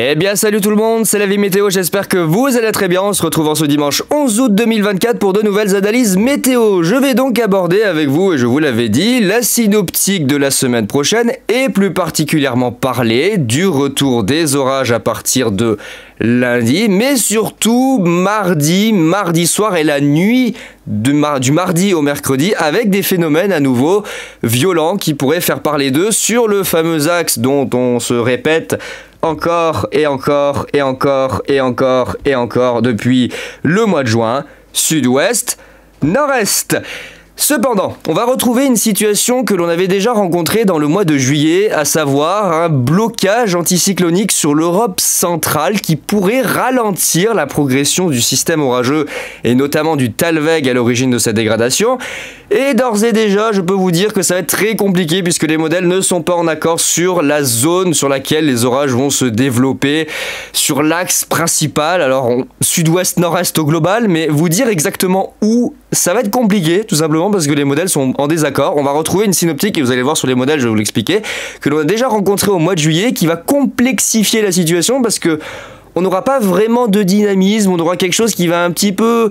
Eh bien salut tout le monde, c'est la vie météo, j'espère que vous allez très bien. On se retrouve en ce dimanche 11 août 2024 pour de nouvelles analyses météo. Je vais donc aborder avec vous, et je vous l'avais dit, la synoptique de la semaine prochaine et plus particulièrement parler du retour des orages à partir de lundi, mais surtout mardi soir et la nuit du mardi au mercredi avec des phénomènes à nouveau violents qui pourraient faire parler d'eux sur le fameux axe dont on se répète encore et encore et encore et encore et encore depuis le mois de juin, sud-ouest, nord-est. Cependant, on va retrouver une situation que l'on avait déjà rencontrée dans le mois de juillet, à savoir un blocage anticyclonique sur l'Europe centrale qui pourrait ralentir la progression du système orageux et notamment du Talweg à l'origine de cette dégradation. Et d'ores et déjà, je peux vous dire que ça va être très compliqué puisque les modèles ne sont pas en accord sur la zone sur laquelle les orages vont se développer, sur l'axe principal, alors sud-ouest-nord-est au global, mais vous dire exactement où, ça va être compliqué tout simplement parce que les modèles sont en désaccord. On va retrouver une synoptique et vous allez voir sur les modèles, je vais vous l'expliquer, que l'on a déjà rencontré au mois de juillet qui va complexifier la situation parce que on n'aura pas vraiment de dynamisme, on aura quelque chose qui va un petit peu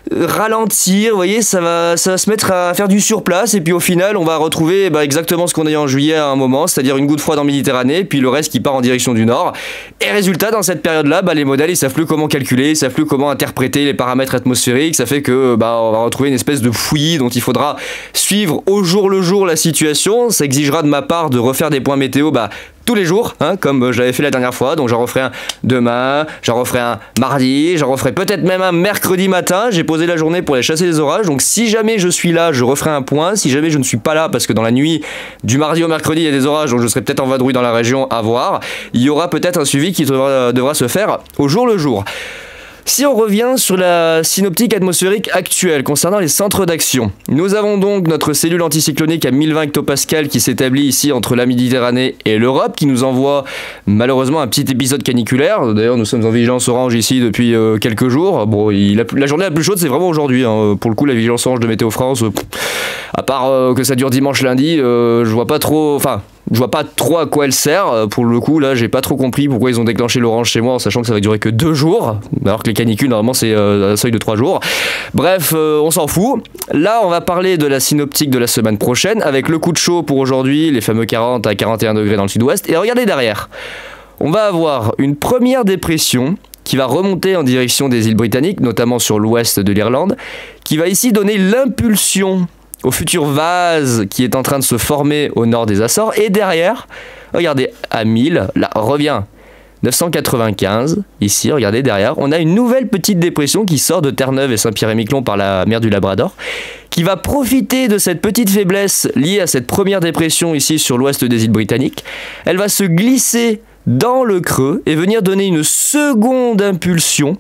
ralentir, vous voyez, ça va se mettre à faire du surplace et puis au final on va retrouver exactement ce qu'on a eu en juillet à un moment, c'est-à-dire une goutte froide en Méditerranée puis le reste qui part en direction du nord. Et résultat, dans cette période-là, les modèles ils savent plus comment calculer, ils savent plus comment interpréter les paramètres atmosphériques, ça fait que on va retrouver une espèce de fouillis dont il faudra suivre au jour le jour la situation. Ça exigera de ma part de refaire des points météo tous les jours, comme je l'avais fait la dernière fois, donc j'en referai un demain, j'en referai un mardi, j'en referai peut-être même un mercredi matin. J'ai posé la journée pour aller chasser les orages, donc si jamais je suis là, je referai un point. Si jamais je ne suis pas là, parce que dans la nuit du mardi au mercredi, il y a des orages, donc je serai peut-être en vadrouille dans la région à voir, il y aura peut-être un suivi qui devra se faire au jour le jour. Si on revient sur la synoptique atmosphérique actuelle concernant les centres d'action, nous avons donc notre cellule anticyclonique à 1020 hectopascales qui s'établit ici entre la Méditerranée et l'Europe, qui nous envoie malheureusement un petit épisode caniculaire. D'ailleurs, nous sommes en vigilance orange ici depuis quelques jours. Bon, la journée la plus chaude, c'est vraiment aujourd'hui. Pour le coup, la vigilance orange de Météo France, à part que ça dure dimanche, lundi, je vois pas trop à quoi elle sert. Pour le coup, là, j'ai pas trop compris pourquoi ils ont déclenché l'orange chez moi en sachant que ça va durer que 2 jours, alors que les canicules, normalement, c'est un seuil de 3 jours. Bref, on s'en fout. Là, on va parler de la synoptique de la semaine prochaine, avec le coup de chaud pour aujourd'hui, les fameux 40 à 41 degrés dans le sud-ouest. Et regardez derrière, on va avoir une première dépression qui va remonter en direction des îles britanniques, notamment sur l'ouest de l'Irlande, qui va ici donner l'impulsion au futur vase qui est en train de se former au nord des Açores. Et derrière, regardez, à 1000, là, revient 995, ici, regardez derrière, on a une nouvelle petite dépression qui sort de Terre-Neuve et Saint-Pierre-et-Miquelon par la mer du Labrador, qui va profiter de cette petite faiblesse liée à cette première dépression ici sur l'ouest des îles britanniques. Elle va se glisser dans le creux et venir donner une seconde impulsion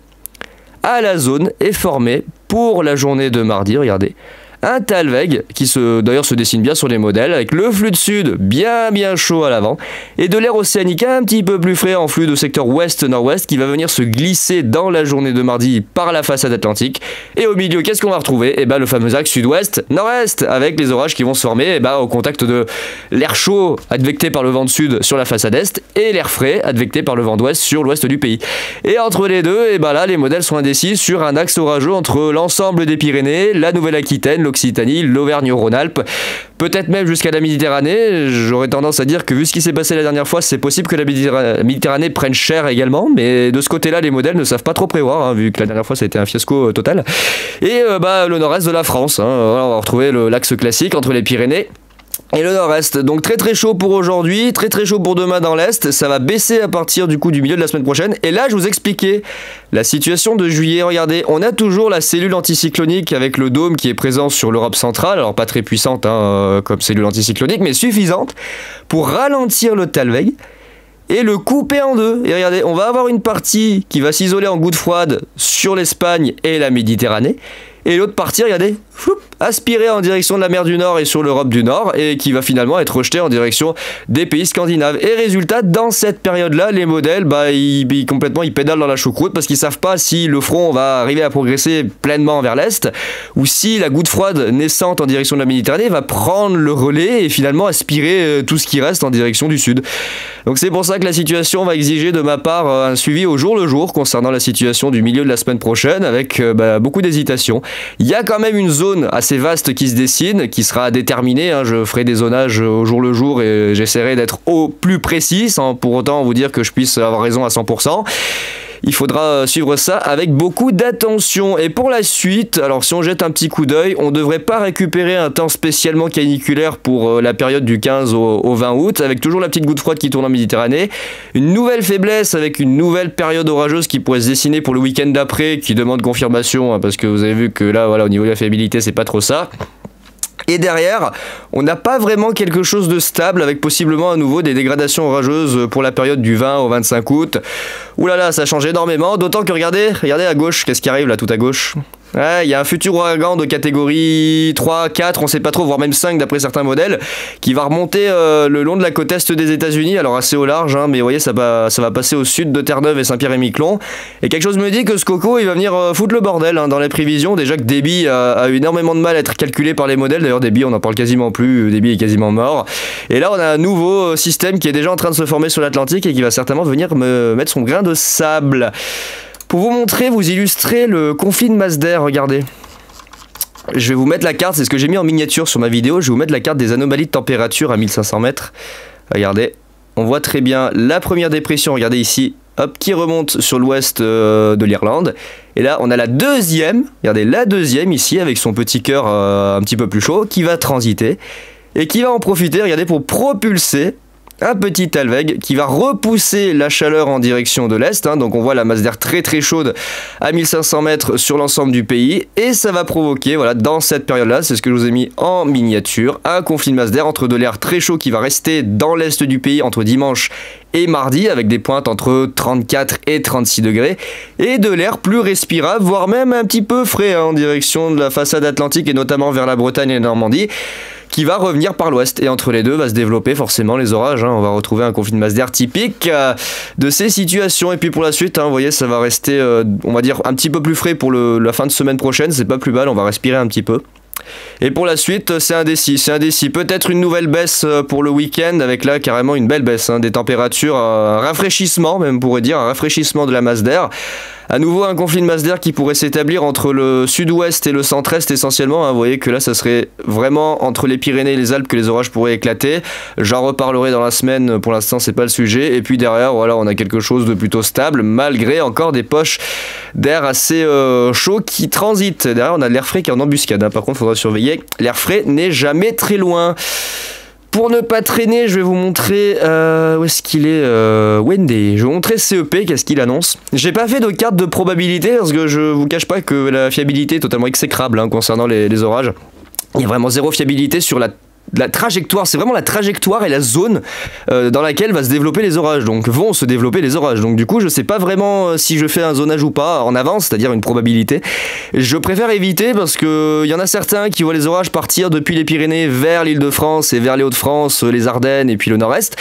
à la zone et former pour la journée de mardi, regardez, un Talweg qui d'ailleurs se dessine bien sur les modèles avec le flux de sud bien chaud à l'avant et de l'air océanique un petit peu plus frais en flux de secteur ouest-nord-ouest qui va venir se glisser dans la journée de mardi par la façade atlantique. Et au milieu, qu'est-ce qu'on va retrouver ? Le fameux axe sud-ouest-nord-est avec les orages qui vont se former au contact de l'air chaud advecté par le vent de sud sur la façade est et l'air frais advecté par le vent d'ouest sur l'ouest du pays. Et entre les deux, là les modèles sont indécis sur un axe orageux entre l'ensemble des Pyrénées, la Nouvelle-Aquitaine, l'Occitanie, l'Auvergne-Rhône-Alpes, peut-être même jusqu'à la Méditerranée. J'aurais tendance à dire que vu ce qui s'est passé la dernière fois, c'est possible que la Méditerranée prenne cher également, mais de ce côté-là, les modèles ne savent pas trop prévoir, vu que la dernière fois ça a été un fiasco total. Et le nord-est de la France, on va retrouver l'axe classique entre les Pyrénées et le nord-est. Donc très chaud pour aujourd'hui, très chaud pour demain dans l'est. Ça va baisser à partir du milieu de la semaine prochaine. Et là, je vous expliquais la situation de juillet. Regardez, on a toujours la cellule anticyclonique avec le dôme qui est présent sur l'Europe centrale. Alors pas très puissante comme cellule anticyclonique, mais suffisante pour ralentir le Talweg et le couper en deux. Et regardez, on va avoir une partie qui va s'isoler en gouttes froides sur l'Espagne et la Méditerranée. Et l'autre partie, regardez, aspirer en direction de la mer du Nord et sur l'Europe du Nord, et qui va finalement être rejeté en direction des pays scandinaves. Et résultat, dans cette période-là, les modèles, ils pédalent dans la choucroute parce qu'ils savent pas si le front va arriver à progresser pleinement vers l'Est, ou si la goutte froide naissante en direction de la Méditerranée va prendre le relais et finalement aspirer tout ce qui reste en direction du Sud. Donc c'est pour ça que la situation va exiger de ma part un suivi au jour le jour concernant la situation du milieu de la semaine prochaine, avec beaucoup d'hésitation. Il y a quand même une zone assez vaste qui se dessine, qui sera déterminée. Je ferai des zonages au jour le jour et j'essaierai d'être au plus précis, sans pour autant vous dire que je puisse avoir raison à 100%. Il faudra suivre ça avec beaucoup d'attention. Et pour la suite, alors si on jette un petit coup d'œil, on ne devrait pas récupérer un temps spécialement caniculaire pour la période du 15 au 20 août, avec toujours la petite goutte froide qui tourne en Méditerranée. Une nouvelle faiblesse avec une nouvelle période orageuse qui pourrait se dessiner pour le week-end d'après, qui demande confirmation, parce que vous avez vu que là, voilà, au niveau de la fiabilité, c'est pas trop ça. Et derrière, on n'a pas vraiment quelque chose de stable, avec possiblement à nouveau des dégradations orageuses pour la période du 20 au 25 août. Ouh là là, ça change énormément, d'autant que regardez à gauche, qu'est-ce qui arrive là tout à gauche ? Il y a un futur ouragan de catégorie 3, 4, on sait pas trop, voire même 5 d'après certains modèles, qui va remonter le long de la côte est des États-Unis, alors assez au large, mais vous voyez, ça va passer au sud de Terre-Neuve et Saint-Pierre-et-Miquelon. Et quelque chose me dit que ce coco, il va venir foutre le bordel dans les prévisions. Déjà que Débit a eu énormément de mal à être calculé par les modèles, d'ailleurs Débit on n'en parle quasiment plus, Débit est quasiment mort. Et là on a un nouveau système qui est déjà en train de se former sur l'Atlantique et qui va certainement venir me mettre son grain de sable. Pour vous montrer, vous illustrer le conflit de Masdar, regardez. Je vais vous mettre la carte, c'est ce que j'ai mis en miniature sur ma vidéo, je vais vous mettre la carte des anomalies de température à 1500 mètres. Regardez, on voit très bien la première dépression, regardez ici, hop, qui remonte sur l'ouest de l'Irlande. Et là, on a la deuxième, regardez, la deuxième ici, avec son petit cœur un petit peu plus chaud, qui va transiter et qui va en profiter, regardez, pour propulser un petit Alveg qui va repousser la chaleur en direction de l'Est, donc on voit la masse d'air très très chaude à 1500 mètres sur l'ensemble du pays, et ça va provoquer, voilà, dans cette période-là, c'est ce que je vous ai mis en miniature, un conflit de masse d'air entre de l'air très chaud qui va rester dans l'Est du pays entre dimanche et mardi, avec des pointes entre 34 et 36 degrés, et de l'air plus respirable, voire même un petit peu frais en direction de la façade atlantique, et notamment vers la Bretagne et la Normandie, qui va revenir par l'ouest, et entre les deux va se développer forcément les orages. On va retrouver un conflit de masse d'air typique de ces situations. Et puis pour la suite, vous voyez, ça va rester, on va dire, un petit peu plus frais pour la fin de semaine prochaine. C'est pas plus mal, on va respirer un petit peu. Et pour la suite, c'est indécis. Peut-être une nouvelle baisse pour le week-end, avec là carrément une belle baisse des températures, un rafraîchissement même, on pourrait dire, un rafraîchissement de la masse d'air. À nouveau un conflit de masse d'air qui pourrait s'établir entre le sud-ouest et le centre-est essentiellement. Vous voyez que là ça serait vraiment entre les Pyrénées et les Alpes que les orages pourraient éclater. J'en reparlerai dans la semaine, pour l'instant c'est pas le sujet. Et puis derrière, voilà, on a quelque chose de plutôt stable, malgré encore des poches d'air assez chaud qui transitent. Derrière on a de l'air frais qui est en embuscade, par contre il faudra surveiller, l'air frais n'est jamais très loin. Pour ne pas traîner, je vais vous montrer où est-ce qu'il est, Wendy. Je vais vous montrer CEP, qu'est-ce qu'il annonce. J'ai pas fait de carte de probabilité parce que je vous cache pas que la fiabilité est totalement exécrable concernant les orages. Il y a vraiment zéro fiabilité sur la trajectoire, c'est vraiment la trajectoire et la zone dans laquelle va se développer les orages, donc vont se développer les orages. Donc du coup je sais pas vraiment si je fais un zonage ou pas en avance, c'est-à-dire une probabilité. Je préfère éviter parce que il y en a certains qui voient les orages partir depuis les Pyrénées vers l'Île-de-France et vers les Hauts-de-France, les Ardennes et puis le Nord-Est,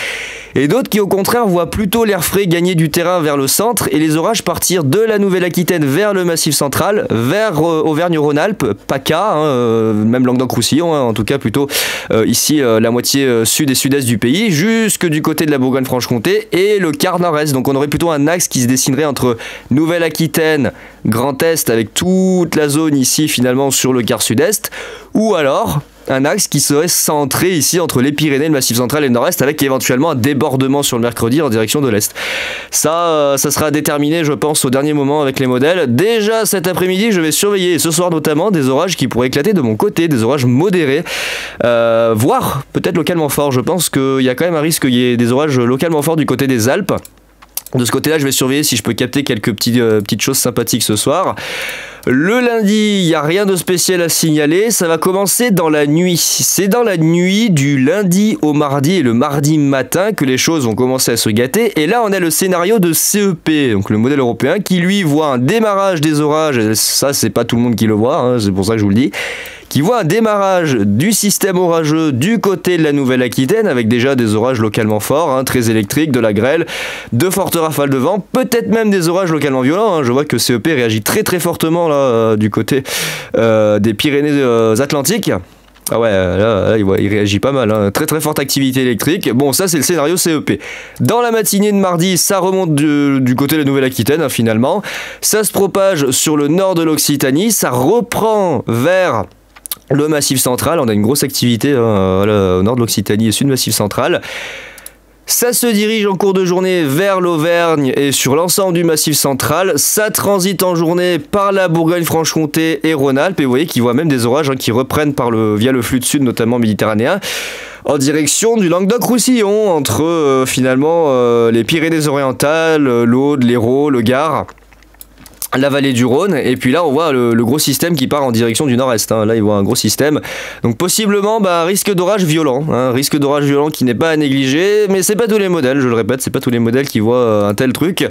et d'autres qui au contraire voient plutôt l'air frais gagner du terrain vers le centre et les orages partir de la Nouvelle-Aquitaine vers le Massif central, vers Auvergne-Rhône-Alpes, PACA, même Languedoc-Roussillon, en tout cas plutôt ici la moitié sud et sud-est du pays, jusque du côté de la Bourgogne-Franche-Comté et le quart nord-est. Donc on aurait plutôt un axe qui se dessinerait entre Nouvelle-Aquitaine, Grand Est, avec toute la zone ici finalement sur le quart sud-est, ou alors un axe qui serait centré ici entre les Pyrénées, le Massif central et le Nord-Est, avec éventuellement un débordement sur le mercredi en direction de l'Est. Ça sera déterminé, je pense, au dernier moment avec les modèles. Déjà cet après-midi, je vais surveiller, et ce soir notamment, des orages qui pourraient éclater de mon côté, des orages modérés, voire peut-être localement forts. Je pense qu'il y a quand même un risque qu'il y ait des orages localement forts du côté des Alpes. De ce côté-là, je vais surveiller si je peux capter quelques petites choses sympathiques ce soir. Le lundi, il n'y a rien de spécial à signaler, ça va commencer dans la nuit. C'est dans la nuit du lundi au mardi et le mardi matin que les choses vont commencer à se gâter. Et là, on a le scénario de CEP, donc le modèle européen, qui lui voit un démarrage des orages, et ça c'est pas tout le monde qui le voit, c'est pour ça que je vous le dis, qui voit un démarrage du système orageux du côté de la Nouvelle-Aquitaine, avec déjà des orages localement forts, hein, très électriques, de la grêle, de fortes rafales de vent, peut-être même des orages localement violents. Hein. Je vois que CEP réagit très très fortement là, du côté des Pyrénées-Atlantiques. Ah ouais, là, il réagit pas mal, hein. Très très forte activité électrique. Bon, ça c'est le scénario CEP. Dans la matinée de mardi, ça remonte du côté de la Nouvelle-Aquitaine, hein, finalement. Ça se propage sur le nord de l'Occitanie, ça reprend vers le Massif central. On a une grosse activité au nord de l'Occitanie et sud du Massif central. Ça se dirige en cours de journée vers l'Auvergne et sur l'ensemble du Massif central. Ça transite en journée par la Bourgogne-Franche-Comté et Rhône-Alpes. Et vous voyez qu'il voit même des orages qui reprennent via le flux de sud, notamment méditerranéen, en direction du Languedoc-Roussillon, entre finalement les Pyrénées-Orientales, l'Aude, l'Hérault, le Gard, la vallée du Rhône, et puis là on voit le gros système qui part en direction du nord-est, hein. Là il voit un gros système, donc possiblement risque d'orage violent, hein. Risque d'orage violent qui n'est pas à négliger, mais c'est pas tous les modèles, je le répète, c'est pas tous les modèles qui voient un tel truc.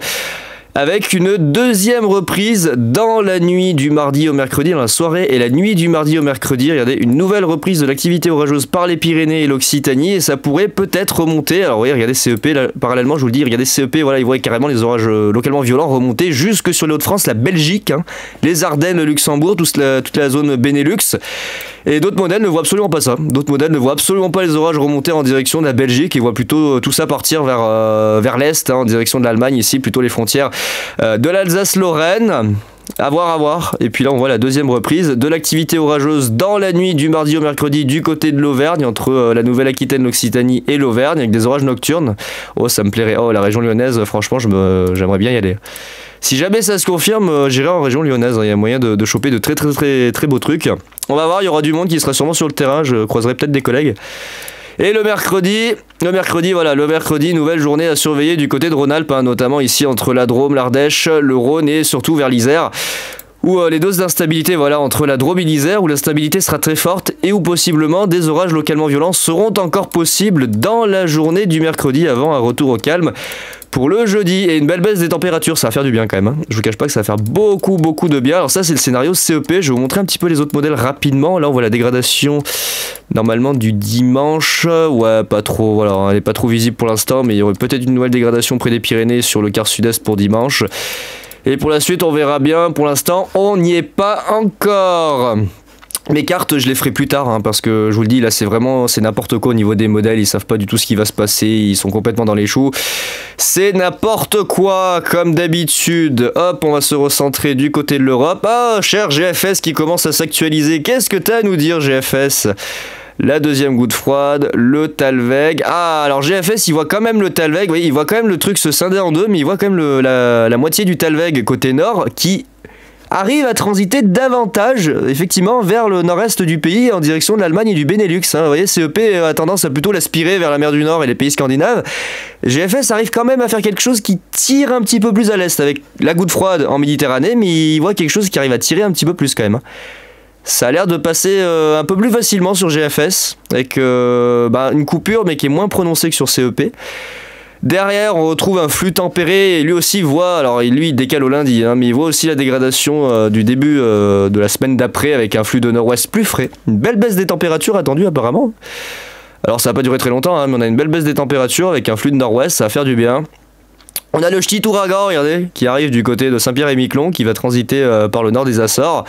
Avec une deuxième reprise dans la nuit du mardi au mercredi, dans la soirée et la nuit du mardi au mercredi. Regardez, une nouvelle reprise de l'activité orageuse par les Pyrénées et l'Occitanie, et ça pourrait peut-être remonter. Alors oui, regardez CEP, là, parallèlement je vous le dis, regardez CEP, voilà, il voit carrément les orages localement violents remonter jusque sur les Hauts-de-France, la Belgique, hein, les Ardennes, le Luxembourg, toute la zone Benelux. Et d'autres modèles ne voient absolument pas ça. D'autres modèles ne voient absolument pas les orages remonter en direction de la Belgique et voient plutôt tout ça partir vers l'Est, hein, en direction de l'Allemagne, ici plutôt les frontières de l'Alsace-Lorraine. À voir. Et puis là, on voit la deuxième reprise de l'activité orageuse dans la nuit du mardi au mercredi du côté de l'Auvergne, entre la Nouvelle-Aquitaine, l'Occitanie et l'Auvergne, avec des orages nocturnes. Oh, ça me plairait. Oh, la région lyonnaise, franchement, j'aimerais bien y aller. Si jamais ça se confirme, j'irai en région lyonnaise. Il y a moyen de choper de très beaux trucs. On va voir, il y aura du monde qui sera sûrement sur le terrain. Je croiserai peut-être des collègues. Et le mercredi, nouvelle journée à surveiller du côté de Rhône-Alpes, hein, notamment ici entre la Drôme, l'Ardèche, le Rhône et surtout vers l'Isère, où les doses d'instabilité, entre la Drôme et l'Isère, où l'instabilité sera très forte et où possiblement des orages localement violents seront encore possibles dans la journée du mercredi avant un retour au calme pour le jeudi. Et une belle baisse des températures, ça va faire du bien quand même, hein. Je vous cache pas que ça va faire beaucoup de bien. Alors ça c'est le scénario CEP, je vais vous montrer un petit peu les autres modèles rapidement. Là on voit la dégradation normalement du dimanche, ouais pas trop, voilà, elle est pas trop visible pour l'instant, mais il y aurait peut-être une nouvelle dégradation près des Pyrénées sur le quart sud-est pour dimanche. Et pour la suite on verra bien, pour l'instant on n'y est pas encore. Mes cartes, je les ferai plus tard, hein, parce que je vous le dis, là c'est n'importe quoi au niveau des modèles, ils savent pas du tout ce qui va se passer, ils sont complètement dans les choux. C'est n'importe quoi, comme d'habitude. Hop, on va se recentrer du côté de l'Europe. Ah, cher GFS qui commence à s'actualiser, qu'est-ce que t'as à nous dire GFS ? La deuxième goutte froide, le Talweg. Ah, alors GFS, il voit quand même le Talweg, oui, il voit quand même le truc se scinder en deux, mais il voit quand même la moitié du Talweg côté nord qui arrive à transiter davantage, effectivement, vers le nord-est du pays, en direction de l'Allemagne et du Benelux, hein. Vous voyez, CEP a tendance à plutôt l'aspirer vers la mer du Nord et les pays scandinaves. GFS arrive quand même à faire quelque chose qui tire un petit peu plus à l'est, avec la goutte froide en Méditerranée, mais il voit quelque chose qui arrive à tirer un petit peu plus quand même, hein. Ça a l'air de passer un peu plus facilement sur GFS, avec une coupure, mais qui est moins prononcée que sur CEP. Derrière, on retrouve un flux tempéré et lui aussi voit, alors lui il décale au lundi, hein, mais il voit aussi la dégradation du début de la semaine d'après avec un flux de nord-ouest plus frais. Une belle baisse des températures attendue apparemment. Alors ça va pas durer très longtemps, hein, mais on a une belle baisse des températures avec un flux de nord-ouest, ça va faire du bien. On a le petit ouragan, regardez, qui arrive du côté de Saint-Pierre-et-Miquelon, qui va transiter par le nord des Açores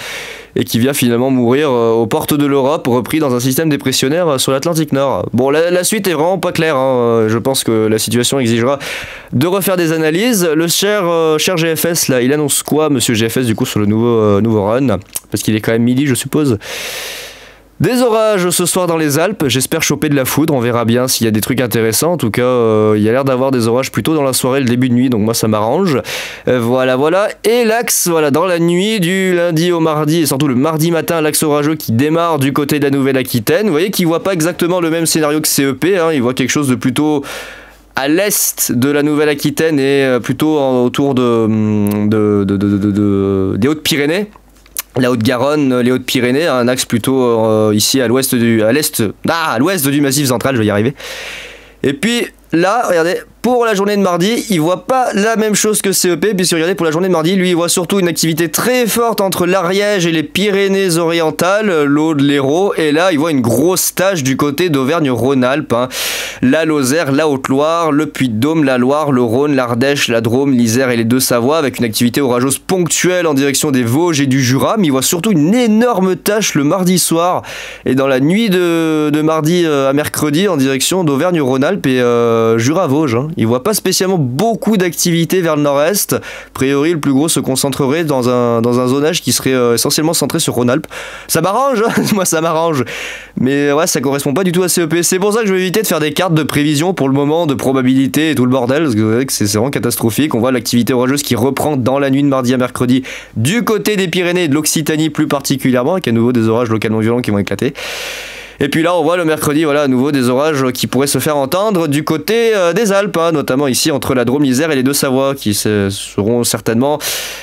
et qui vient finalement mourir aux portes de l'Europe, repris dans un système dépressionnaire sur l'Atlantique Nord. Bon, la suite est vraiment pas claire, hein. Je pense que la situation exigera de refaire des analyses. Le cher GFS, là, il annonce quoi, monsieur GFS, du coup, sur le nouveau run ? Parce qu'il est quand même midi, je suppose. Des orages ce soir dans les Alpes, j'espère choper de la foudre, on verra bien s'il y a des trucs intéressants. En tout cas, il y a l'air d'avoir des orages plutôt dans la soirée, le début de nuit, donc moi ça m'arrange. Voilà. Et l'axe, dans la nuit du lundi au mardi, et surtout le mardi matin, l'axe orageux qui démarre du côté de la Nouvelle-Aquitaine. Vous voyez qu'il ne voit pas exactement le même scénario que CEP, hein, il voit quelque chose de plutôt à l'est de la Nouvelle-Aquitaine et plutôt autour des Hautes-Pyrénées. La Haute-Garonne, les Hautes-Pyrénées, un axe plutôt ici à l'ouest du Massif central, je vais y arriver. Et puis là, regardez, pour la journée de mardi, il voit pas la même chose que CEP, puisque regardez, pour la journée de mardi, lui, il voit surtout une activité très forte entre l'Ariège et les Pyrénées-Orientales, l'Aude, l'Hérault, et là, il voit une grosse tache du côté d'Auvergne-Rhône-Alpes, hein. La Lozère, la Haute-Loire, le Puy-de-Dôme, la Loire, le Rhône, l'Ardèche, la Drôme, l'Isère et les Deux-Savoies, avec une activité orageuse ponctuelle en direction des Vosges et du Jura, mais il voit surtout une énorme tache le mardi soir, et dans la nuit de mardi à mercredi, en direction d'Auvergne-Rhône-Alpes et Jura-Vosges, hein. Il voit pas spécialement beaucoup d'activités vers le nord-est. A priori, le plus gros se concentrerait dans un zonage qui serait essentiellement centré sur Rhône-Alpes. Ça m'arrange, hein. Moi ça m'arrange. Mais ouais, ça correspond pas du tout à CEP. C'est pour ça que je vais éviter de faire des cartes de prévision pour le moment, de probabilité et tout le bordel, parce que vous voyez que c'est vraiment catastrophique. On voit l'activité orageuse qui reprend dans la nuit de mardi à mercredi du côté des Pyrénées et de l'Occitanie plus particulièrement, avec à nouveau des orages localement violents qui vont éclater. Et puis là, on voit le mercredi, voilà, à nouveau des orages qui pourraient se faire entendre du côté des Alpes, hein, notamment ici entre la Drôme, l'Isère et les Deux-Savoies, qui seront certainement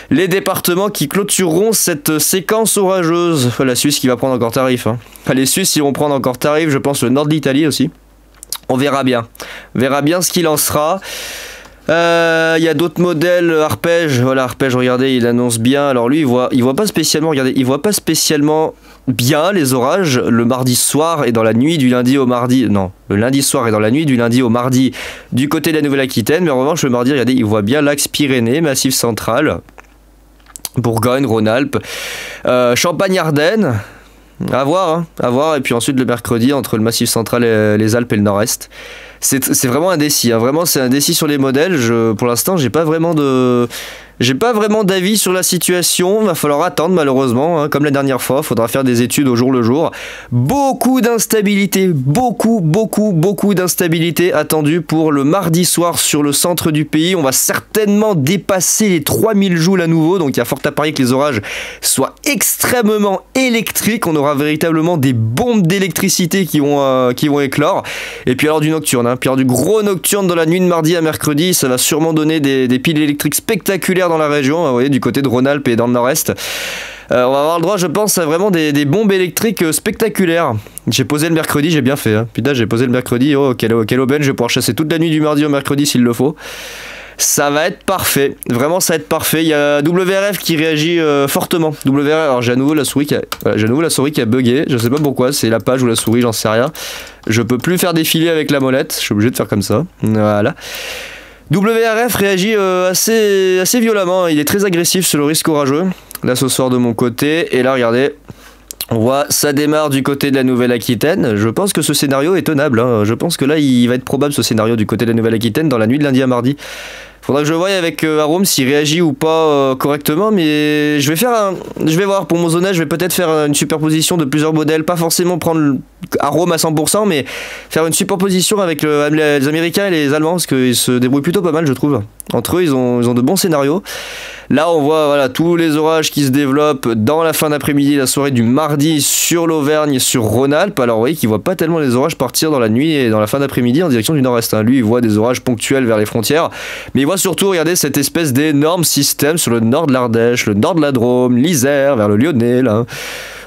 les départements qui clôtureront cette séquence orageuse. La Suisse qui va prendre encore tarif, hein. Les Suisses, ils vont prendre encore tarif, je pense le nord de l'Italie aussi. On verra bien. On verra bien ce qu'il en sera. Il y a d'autres modèles, Arpège, voilà, Arpège, regardez, il annonce bien. Alors lui, il voit pas spécialement, regardez, il voit pas spécialement bien les orages le mardi soir et dans la nuit du lundi au mardi. Non, le lundi soir et dans la nuit du lundi au mardi du côté de la Nouvelle-Aquitaine. Mais en revanche, le mardi, regardez, il voit bien l'axe Pyrénées, Massif central, Bourgogne, Rhône-Alpes, Champagne-Ardenne. À voir, hein, à voir. Et puis ensuite le mercredi entre le Massif central et les Alpes et le Nord-Est. C'est vraiment indécis, hein. Vraiment c'est indécis sur les modèles. Pour l'instant j'ai pas vraiment d'avis sur la situation. Il va falloir attendre malheureusement, hein, comme la dernière fois. Il faudra faire des études au jour le jour. Beaucoup d'instabilité, beaucoup d'instabilité attendue pour le mardi soir sur le centre du pays. On va certainement dépasser les 3000 joules à nouveau, donc il y a fort à parier que les orages soient extrêmement électriques. On aura véritablement des bombes d'électricité qui vont éclore. Et puis alors du nocturne, hein. Puis alors du gros nocturne dans la nuit de mardi à mercredi, ça va sûrement donner des piles électriques spectaculaires dans la région, vous voyez, du côté de Rhône-Alpes et dans le nord-est. On va avoir le droit, je pense, à vraiment des bombes électriques spectaculaires. J'ai posé le mercredi, j'ai bien fait, hein. Putain, j'ai posé le mercredi, oh, quelle aubaine, je vais pouvoir chasser toute la nuit du mardi au mercredi s'il le faut. Ça va être parfait, vraiment ça va être parfait. Il y a WRF qui réagit fortement. WRF, alors j'ai à nouveau la souris qui a bugué, je sais pas pourquoi, c'est la page ou la souris, j'en sais rien. Je peux plus faire défiler avec la molette, je suis obligé de faire comme ça. Voilà. WRF réagit assez violemment, il est très agressif sur le risque orageux. Là ce soir de mon côté, et là regardez, on voit ça démarre du côté de la Nouvelle-Aquitaine. Je pense que ce scénario est tenable, hein. Je pense que là il va être probable ce scénario du côté de la Nouvelle-Aquitaine dans la nuit de lundi à mardi. Faudra que je voie avec Arome s'il réagit ou pas correctement, mais je vais voir pour mon zonage, je vais peut-être faire une superposition de plusieurs modèles, pas forcément prendre Arome à 100%, mais faire une superposition avec les Américains et les Allemands, parce qu'ils se débrouillent plutôt pas mal, je trouve. Entre eux, ils ont de bons scénarios. Là, on voit voilà, tous les orages qui se développent dans la fin d'après-midi, la soirée du mardi sur l'Auvergne, sur Rhône-Alpes. Alors, vous voyez qu'il ne voit pas tellement les orages partir dans la nuit et dans la fin d'après-midi en direction du nord-est, hein. Lui, il voit des orages ponctuels vers les frontières. Mais il voit surtout, regardez, cette espèce d'énorme système sur le nord de l'Ardèche, le nord de la Drôme, l'Isère, vers le Lyonnais, là.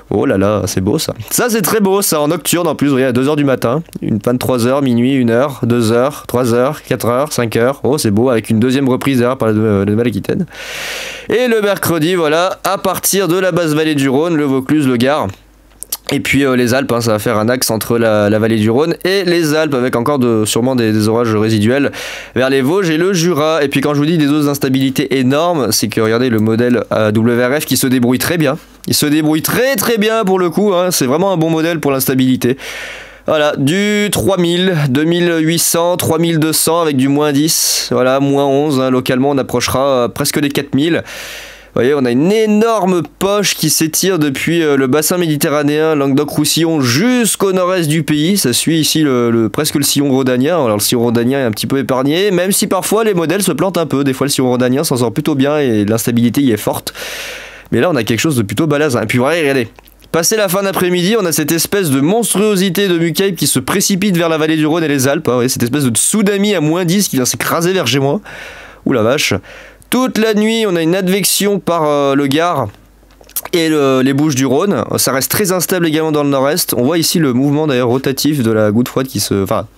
Oh là là, c'est beau ça. Ça c'est très beau ça, en nocturne en plus, vous voyez, à 2h du matin, 23h, minuit, 1h, 2h, 3h, 4h, 5h. Oh c'est beau, avec une deuxième reprise derrière par la Nouvelle-Aquitaine. Et le mercredi, voilà, à partir de la basse vallée du Rhône, le Vaucluse, le Gard. Et puis les Alpes, hein, ça va faire un axe entre la vallée du Rhône et les Alpes, avec encore sûrement des orages résiduels vers les Vosges et le Jura. Et puis quand je vous dis des zones d'instabilité énormes, c'est que regardez le modèle WRF qui se débrouille très bien. Il se débrouille très bien pour le coup, hein. C'est vraiment un bon modèle pour l'instabilité. Voilà, du 3000, 2800, 3200 avec du moins 10, voilà, moins 11, hein. Localement on approchera presque des 4000. Vous voyez, on a une énorme poche qui s'étire depuis le bassin méditerranéen, Languedoc-Roussillon, jusqu'au nord-est du pays. Ça suit ici presque le sillon rhodanien. Alors le sillon rhodanien est un petit peu épargné, même si parfois les modèles se plantent un peu. Des fois le sillon rhodanien s'en sort plutôt bien et l'instabilité y est forte. Mais là on a quelque chose de plutôt balèze, hein. Et puis voilà, regardez. Passé la fin d'après-midi, on a cette espèce de monstruosité de Mucape qui se précipite vers la vallée du Rhône et les Alpes. Hein. Vous voyez, cette espèce de tsunami à moins 10 qui vient s'écraser vers chez moi. Ouh la vache. Toute la nuit, on a une advection par le Gard Et les Bouches-du-Rhône, ça reste très instable également dans le nord-est. On voit ici le mouvement d'ailleurs rotatif de la goutte froide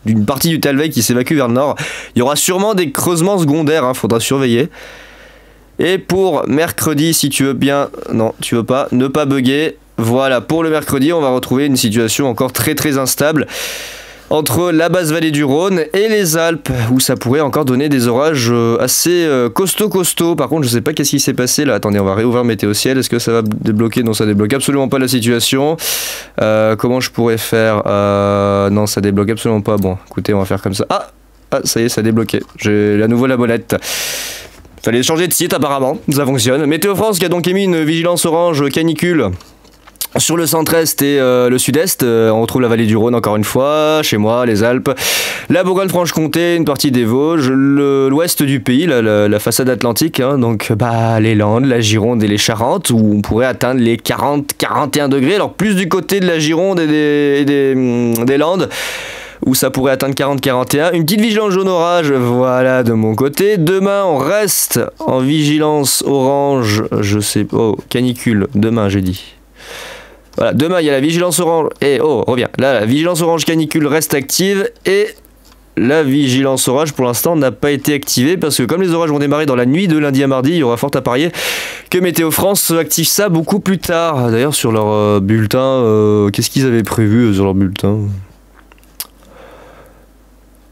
d'une partie du Talweg qui s'évacue vers le nord. Il y aura sûrement des creusements secondaires, faudra surveiller. Et pour mercredi, si tu veux bien, non, tu veux pas, ne pas bugger. Voilà, pour le mercredi, on va retrouver une situation encore très très instable entre la basse vallée du Rhône et les Alpes, où ça pourrait encore donner des orages assez costauds. Par contre, je sais pas qu'est-ce qui s'est passé là. Attendez, on va réouvrir Météo Ciel. Est-ce que ça va débloquer? Non, ça débloque absolument pas la situation. Comment je pourrais faire? Non, ça débloque absolument pas. Bon, écoutez, on va faire comme ça. Ah, ça y est, ça a débloqué. J'ai à nouveau la molette. Fallait changer de site apparemment, ça fonctionne. Météo France qui a donc émis une vigilance orange canicule sur le centre-est et le sud-est. On retrouve la vallée du Rhône encore une fois, chez moi, les Alpes, la Bourgogne-Franche-Comté, une partie des Vosges, l'ouest du pays, la façade atlantique, donc les Landes, la Gironde et les Charentes, où on pourrait atteindre les 40-41 degrés, alors plus du côté de la Gironde et des Landes, où ça pourrait atteindre 40-41. Une petite vigilance jaune orage, voilà, de mon côté. Demain, on reste en vigilance orange, canicule, demain j'ai dit. Voilà, demain il y a la vigilance orange, reviens, là la vigilance orange canicule reste active et la vigilance orage pour l'instant n'a pas été activée parce que comme les orages vont démarrer dans la nuit de lundi à mardi, il y aura fort à parier que Météo France active ça beaucoup plus tard. D'ailleurs sur leur bulletin, qu'est-ce qu'ils avaient prévu sur leur bulletin?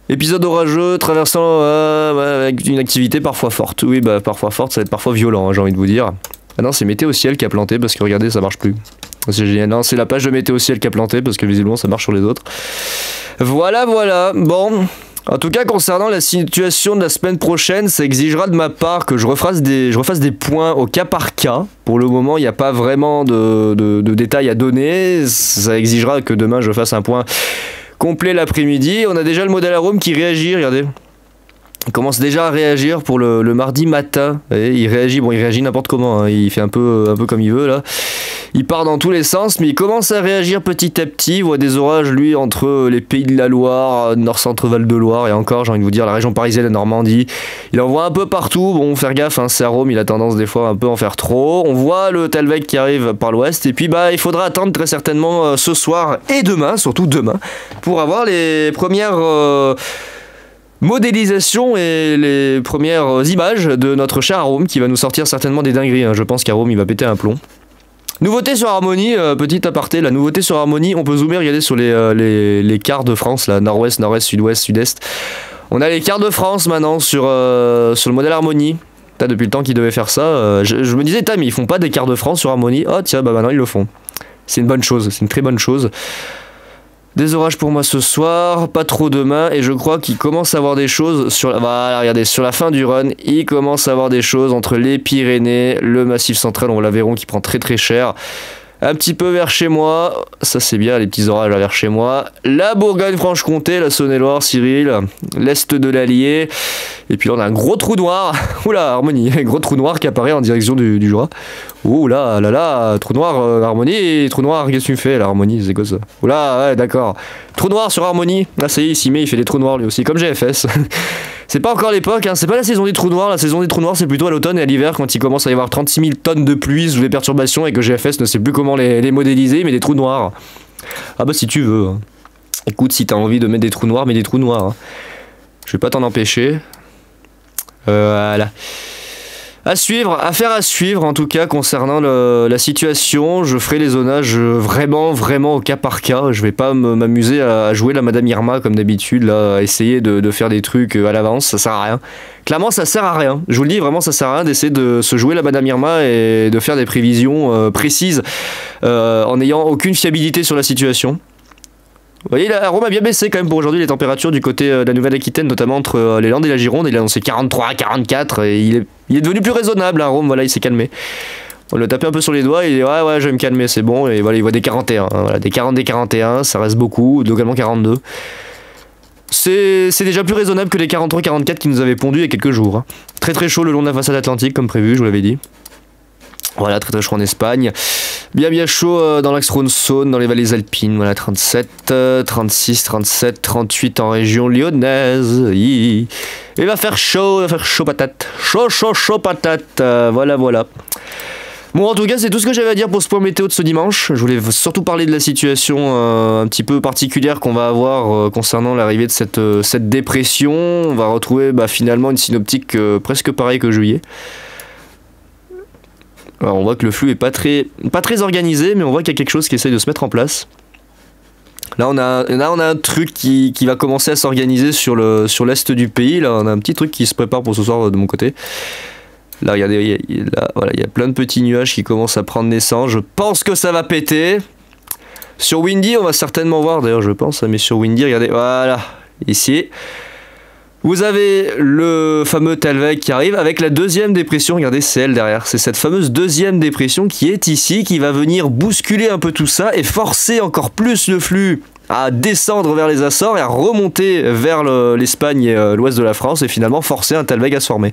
Épisode orageux traversant avec une activité parfois forte. Oui, parfois forte, ça va être parfois violent, j'ai envie de vous dire. Ah non, c'est Météo Ciel qui a planté parce que regardez, ça marche plus. C'est génial. Non, c'est la page de Météo Ciel qui a planté parce que visiblement ça marche sur les autres. Voilà. Bon. En tout cas, concernant la situation de la semaine prochaine, ça exigera de ma part que je refasse des points au cas par cas. Pour le moment, il n'y a pas vraiment de détails à donner. Ça exigera que demain je fasse un point complet l'après-midi. On a déjà le modèle arôme qui réagit, regardez. Il commence déjà à réagir pour le mardi matin. Et il réagit n'importe comment, il fait un peu comme il veut là. Il part dans tous les sens, mais il commence à réagir petit à petit. Il voit des orages, lui, entre les pays de la Loire, Nord-Centre, Val-de-Loire, et encore, j'ai envie de vous dire, la région parisienne, la Normandie. Il en voit un peu partout. Bon, faire gaffe, c'est Arôme, il a tendance des fois un peu à en faire trop. On voit le Talweg qui arrive par l'ouest, et puis il faudra attendre très certainement ce soir et demain, surtout demain, pour avoir les premières modélisation et les premières images de notre cher Arôme qui va nous sortir certainement des dingueries. Je pense qu'Arôme il va péter un plomb. Nouveauté sur Harmonie, petit aparté, la nouveauté sur Harmonie, on peut zoomer, regarder sur les quarts de France, là, nord-ouest, nord-est, sud-ouest, sud-est. On a les quarts de France maintenant sur le modèle Harmonie. Depuis le temps qu'ils devaient faire ça, je me disais, mais ils font pas des quarts de France sur Harmonie. Oh tiens, maintenant ils le font. C'est une bonne chose, c'est une très bonne chose. Des orages pour moi ce soir, pas trop demain, et je crois qu'il commence à avoir des choses voilà, regardez, sur la fin du run, il commence à avoir des choses entre les Pyrénées, le Massif Central, on l'Aveyron qui prend très très cher, un petit peu vers chez moi, ça c'est bien, les petits orages vers chez moi, la Bourgogne-Franche-Comté, la Saône-et-Loire, Cyril, l'Est de l'Allier, et puis là on a un gros trou noir, oula, Harmonie, un gros trou noir qui apparaît en direction du Jura. Ouh là, trou noir, Harmonie, trou noir, qu'est-ce que tu fais là, Harmonie, c'est quoi ça? Oula, ouais, d'accord. Trou noir sur Harmonie, là ça y est, il s'y met, il fait des trous noirs lui aussi, comme GFS. C'est pas encore l'époque, c'est pas la saison des trous noirs, la saison des trous noirs c'est plutôt à l'automne et à l'hiver quand il commence à y avoir 36 000 tonnes de pluie sous les perturbations et que GFS ne sait plus comment les modéliser, mais des trous noirs. Ah bah si tu veux. Écoute, si t'as envie de mettre des trous noirs, mets des trous noirs. Je vais pas t'en empêcher. Voilà. Affaire à suivre en tout cas concernant la situation. Je ferai les zonages vraiment au cas par cas. Je vais pas m'amuser à jouer la Madame Irma comme d'habitude, là, à essayer de faire des trucs à l'avance, ça sert à rien. Clairement ça sert à rien, je vous le dis vraiment, ça sert à rien d'essayer de se jouer la Madame Irma et de faire des prévisions précises en n'ayant aucune fiabilité sur la situation. Vous voyez, Arôme a bien baissé quand même pour aujourd'hui les températures du côté de la Nouvelle-Aquitaine, notamment entre les Landes et la Gironde. Il a annoncé 43 à 44 et il est devenu plus raisonnable, Arôme, voilà, il s'est calmé. On le tapait un peu sur les doigts et il dit ouais, je vais me calmer, c'est bon. Et voilà, il voit des 41, voilà, des 40, des 41, ça reste beaucoup, localement 42. C'est déjà plus raisonnable que les 43-44 qui nous avaient pondu il y a quelques jours. Très très chaud le long de la façade atlantique, comme prévu, je vous l'avais dit. Voilà, très très chaud en Espagne. Bien chaud dans l'axe Rhône-Saône, dans les vallées alpines. Voilà, 37, 36, 37, 38 en région lyonnaise. Il va faire chaud patate. Chaud patate. Voilà. Bon, en tout cas, c'est tout ce que j'avais à dire pour ce point météo de ce dimanche. Je voulais surtout parler de la situation un petit peu particulière qu'on va avoir concernant l'arrivée de cette dépression. On va retrouver finalement une synoptique presque pareille que juillet. Alors, on voit que le flux est pas très organisé, mais on voit qu'il y a quelque chose qui essaye de se mettre en place. Là, on a un truc qui va commencer à s'organiser sur l'est du pays. Là, on a un petit truc qui se prépare pour ce soir de mon côté. Là, regardez, il y a plein de petits nuages qui commencent à prendre naissance. Je pense que ça va péter. Sur Windy, on va certainement voir, d'ailleurs je pense, mais sur Windy, regardez, voilà, ici. Vous avez le fameux Talveg qui arrive avec la deuxième dépression, regardez, c'est elle derrière. C'est cette fameuse deuxième dépression qui est ici, qui va venir bousculer un peu tout ça et forcer encore plus le flux à descendre vers les Açores et à remonter vers l'Espagne et l'ouest de la France et finalement forcer un Talveg à se former.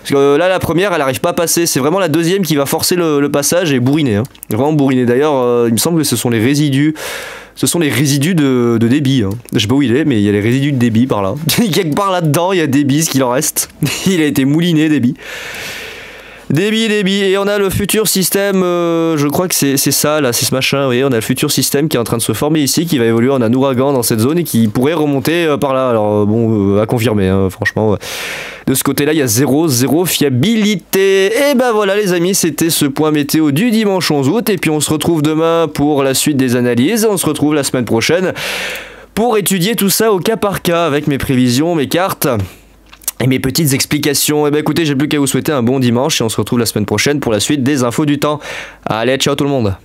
Parce que là, la première, elle n'arrive pas à passer. C'est vraiment la deuxième qui va forcer le passage et bourriner. Hein. Vraiment bourriner. D'ailleurs, il me semble que ce sont les résidus. Ce sont les résidus de débit. Hein. Je sais pas où il est, mais il y a les résidus de débit par là. Quelque part là-dedans, il y a débit, ce qu'il en reste. Il a été mouliné, débit. Débit. Et on a le futur système, je crois que c'est ça, là, c'est ce machin, vous voyez, on a le futur système qui est en train de se former ici, qui va évoluer en un ouragan dans cette zone et qui pourrait remonter par là. Alors bon, à confirmer, hein, franchement. De ce côté-là, il y a zéro fiabilité. Et ben voilà les amis, c'était ce point météo du dimanche 11 août. Et puis on se retrouve demain pour la suite des analyses. On se retrouve la semaine prochaine pour étudier tout ça au cas par cas avec mes prévisions, mes cartes et mes petites explications. Et ben écoutez, j'ai plus qu'à vous souhaiter un bon dimanche et on se retrouve la semaine prochaine pour la suite des infos du temps. Allez, ciao tout le monde.